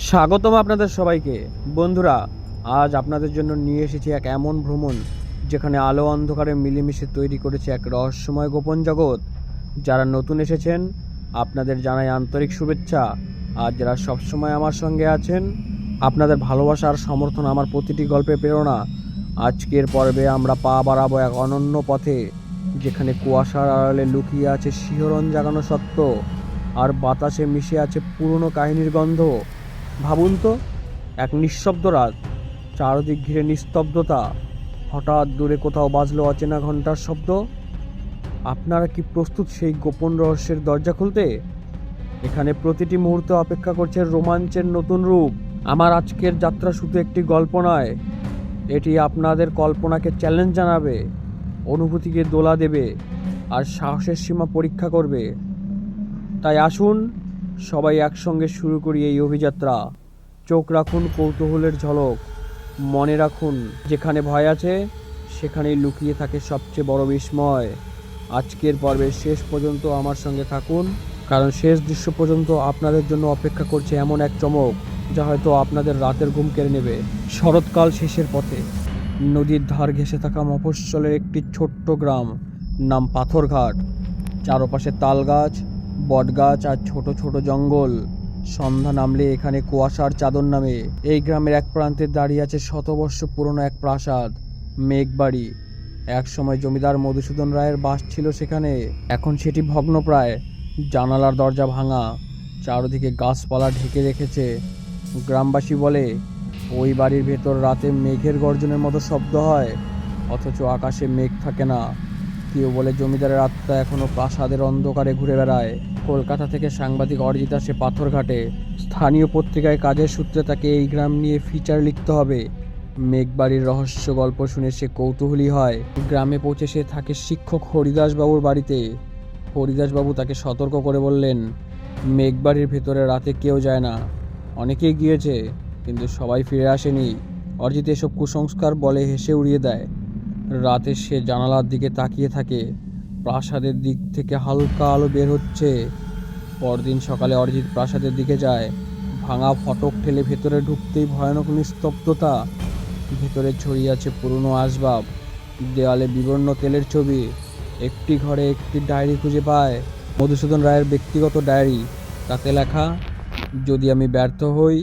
স্বাগতম আপনাদের সবাইকে। বন্ধুরা, আজ আপনাদের জন্য নিয়ে এসেছি এক এমন ভ্রমণ যেখানে আলো অন্ধকারে মিলেমিশে তৈরি করেছে এক রহস্যময় গোপন জগৎ। যারা নতুন এসেছেন আপনাদের জানাই আন্তরিক শুভেচ্ছা। আর যারা সবসময় আমার সঙ্গে আছেন, আপনাদের ভালোবাসা আর সমর্থন আমার প্রতিটি গল্পে প্রেরণা। আজকের পর্বে আমরা পা বাড়াবো এক অনন্য পথে, যেখানে কুয়াশার আড়ালে লুকিয়ে আছে শিহরণ জাগানো সত্য, আর বাতাসে মিশে আছে পুরনো কাহিনীর গন্ধ। ভাবুন তো, এক নিঃশব্দ রাত, চারদিক ঘিরে নিস্তব্ধতা, হঠাৎ দূরে কোথাও বাজলো অচেনা ঘন্টার শব্দ। আপনারা কি প্রস্তুত সেই গোপন রহস্যের দরজা খুলতে? এখানে প্রতিটি মুহূর্তে অপেক্ষা করছে রোমাঞ্চের নতুন রূপ। আমার আজকের যাত্রা শুধু একটি গল্প নয়, এটি আপনাদের কল্পনাকে চ্যালেঞ্জ জানাবে, অনুভূতিকে দোলা দেবে, আর সাহসের সীমা পরীক্ষা করবে। তাই আসুন সবাই একসঙ্গে শুরু করি এই অভিযাত্রা। চোখ রাখুন কৌতূহলের ঝলক, মনে রাখুন যেখানে ভয় আছে সেখানেই লুকিয়ে থাকে সবচেয়ে বড় বিস্ময়। আজকের পর্বের শেষ পর্যন্ত আমার সঙ্গে থাকুন, কারণ শেষ দৃশ্য পর্যন্ত আপনাদের জন্য অপেক্ষা করছে এমন এক চমক যা হয়তো আপনাদের রাতের ঘুম কেড়ে নেবে। শরৎকাল শেষের পথে নদীর ধার ঘেঁষে থাকা মফস্বলের একটি ছোট্ট গ্রাম, নাম পাথরঘাট। চারপাশে তাল গাছ, বটগাছ আর ছোট ছোট জঙ্গল। সন্ধ্যা নামলে এখানে কুয়াশার চাদর নামে। এই গ্রামের এক প্রান্তে দাঁড়িয়ে আছে শতবর্ষ পুরনো এক প্রাসাদ, মেঘবাড়ি। এক সময় জমিদার মধুসূদন রায়ের বাস ছিল সেখানে, এখন সেটি ভগ্নপ্রায়। জানালার দরজা ভাঙা, চারদিকে গাছপালা ঢেকে রেখেছে। গ্রামবাসী বলে ওই বাড়ির ভেতর রাতে মেঘের গর্জনের মতো শব্দ হয়, অথচ আকাশে মেঘ থাকে না। কেউ বলে জমিদারের আত্মা এখনো প্রাসাদের অন্ধকারে ঘুরে বেড়ায়। কলকাতা থেকে সাংবাদিক অরিজিৎ আসে পাথরঘাটে। স্থানীয় পত্রিকায় কাজের সূত্রে তাকে এই গ্রাম নিয়ে ফিচার লিখতে হবে। মেঘবাড়ির রহস্য গল্প শুনে সে কৌতূহলী হয়। গ্রামে পৌঁছে সে থাকে শিক্ষক হরিদাসবাবুর বাড়িতে। হরিদাসবাবু তাকে সতর্ক করে বললেন, মেঘবাড়ির ভেতরে রাতে কেউ যায় না। অনেকেই গিয়েছে, কিন্তু সবাই ফিরে আসেনি। অরিজিৎ এসব কুসংস্কার বলে হেসে উড়িয়ে দেয়। রাতে সে জানালার দিকে তাকিয়ে থাকে, প্রাসাদের দিক থেকে হালকা আলো বের হচ্ছে। পরদিন সকালে অরিজিৎ প্রাসাদের দিকে যায়। ভাঙা ফটক ঠেলে ভেতরে ঢুকতেই ভয়ানক নিস্তব্ধতা। ভেতরে ছড়িয়ে আছে পুরনো আসবাব, দেওয়ালে বিবর্ণ তেলের ছবি। একটি ঘরে একটি ডায়েরি খুঁজে পায়, মধুসূদন রায়ের ব্যক্তিগত ডায়েরি। তাতে লেখা, যদি আমি ব্যর্থ হই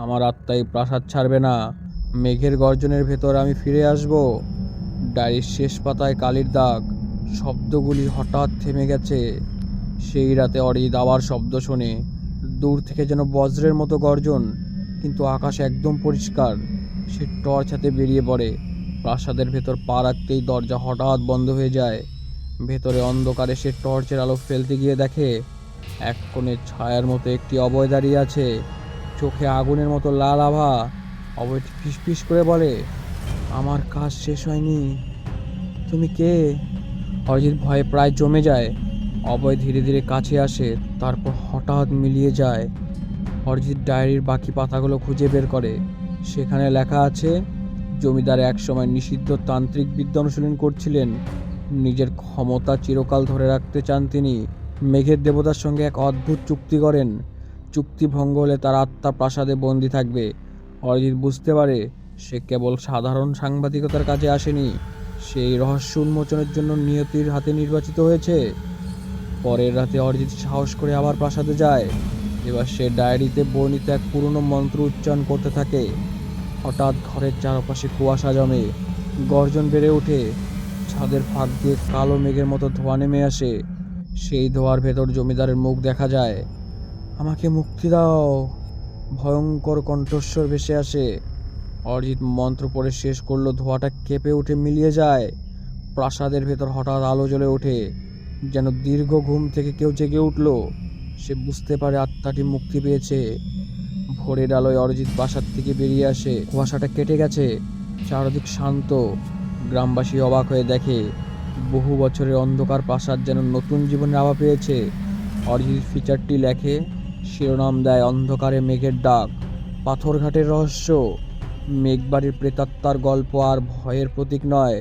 আমার আত্মা এই প্রাসাদ ছাড়বে না, মেঘের গর্জনের ভেতর আমি ফিরে আসব। ডায়েরির শেষ পাতায় কালির দাগ, শব্দগুলি হঠাৎ থেমে গেছে। সেই রাতে অরিজিৎ আবার শব্দ শোনে, দূর থেকে যেন বজ্রের মতো গর্জন, কিন্তু আকাশ একদম পরিষ্কার। সে টর্চ হাতে বেরিয়ে পড়ে। প্রাসাদের ভেতর পা রাখতেই দরজা হঠাৎ বন্ধ হয়ে যায়। ভেতরে অন্ধকারে সে টর্চের আলো ফেলতে গিয়ে দেখে এক কোণে ছায়ার মতো একটি অভয় দাঁড়িয়ে আছে, চোখে আগুনের মতো লাল আভা। অভয়টি ফিসফিস করে বলে, আমার কাজ শেষ হয়নি, তুমি কে? অরিজিৎ ভয়ে প্রায় জমে যায়। অভয় ধীরে ধীরে কাছে আসে, তারপর হঠাৎ মিলিয়ে যায়। অরিজিৎ ডায়েরির বাকি পাতাগুলো খুঁজে বের করে। সেখানে লেখা আছে, জমিদার এক সময় নিষিদ্ধ তান্ত্রিক বিদ্যা অনুশীলন করছিলেন। নিজের ক্ষমতা চিরকাল ধরে রাখতে চান তিনি। মেঘের দেবতার সঙ্গে এক অদ্ভুত চুক্তি করেন, চুক্তি ভঙ্গ হলে তার আত্মা প্রাসাদে বন্দি থাকবে। অরিজিৎ বুঝতে পারে সে কেবল সাধারণ সাংবাদিকতার কাজে আসেনি, সেই রহস্য উন্মোচনের জন্য নিয়তির হাতে নির্বাচিত হয়েছে। পরের রাতে অরিজিৎ সাহস করে আবার প্রাসাদে যায়। এবার সে ডায়েরিতে বর্ণিত এক পুরনো মন্ত্র উচ্চারণ করতে থাকে। হঠাৎ ঘরের চারপাশে কুয়াশা জমে, গর্জন বেড়ে ওঠে। ছাদের ফাঁক দিয়ে কালো মেঘের মতো ধোঁয়া নেমে আসে। সেই ধোঁয়ার ভেতর জমিদারের মুখ দেখা যায়। আমাকে মুক্তি দাও, ভয়ঙ্কর কণ্ঠস্বর ভেসে আসে। অরিজিৎ মন্ত্র পড়ে শেষ করলো, ধোঁয়াটা কেঁপে উঠে মিলিয়ে যায়। প্রাসাদের ভেতর হঠাৎ আলো জ্বলে ওঠে, যেন দীর্ঘ ঘুম থেকে কেউ জেগে উঠল। সে বুঝতে পারে আত্মাটি মুক্তি পেয়েছে। ভোরের আলোয় অরিজিৎ প্রাসাদ থেকে বেরিয়ে আসে। কুয়াশাটা কেটে গেছে, চারদিক শান্ত। গ্রামবাসী অবাক হয়ে দেখে বহু বছরের অন্ধকার প্রাসাদ যেন নতুন জীবনের আভা পেয়েছে। অরিজিৎ ফিচারটি লেখে, শিরোনাম দেয় অন্ধকারে মেঘের ডাক, পাথরঘাটের রহস্য। মেঘবাড়ির প্রেতাত্মার গল্প আর ভয়ের প্রতীক নয়,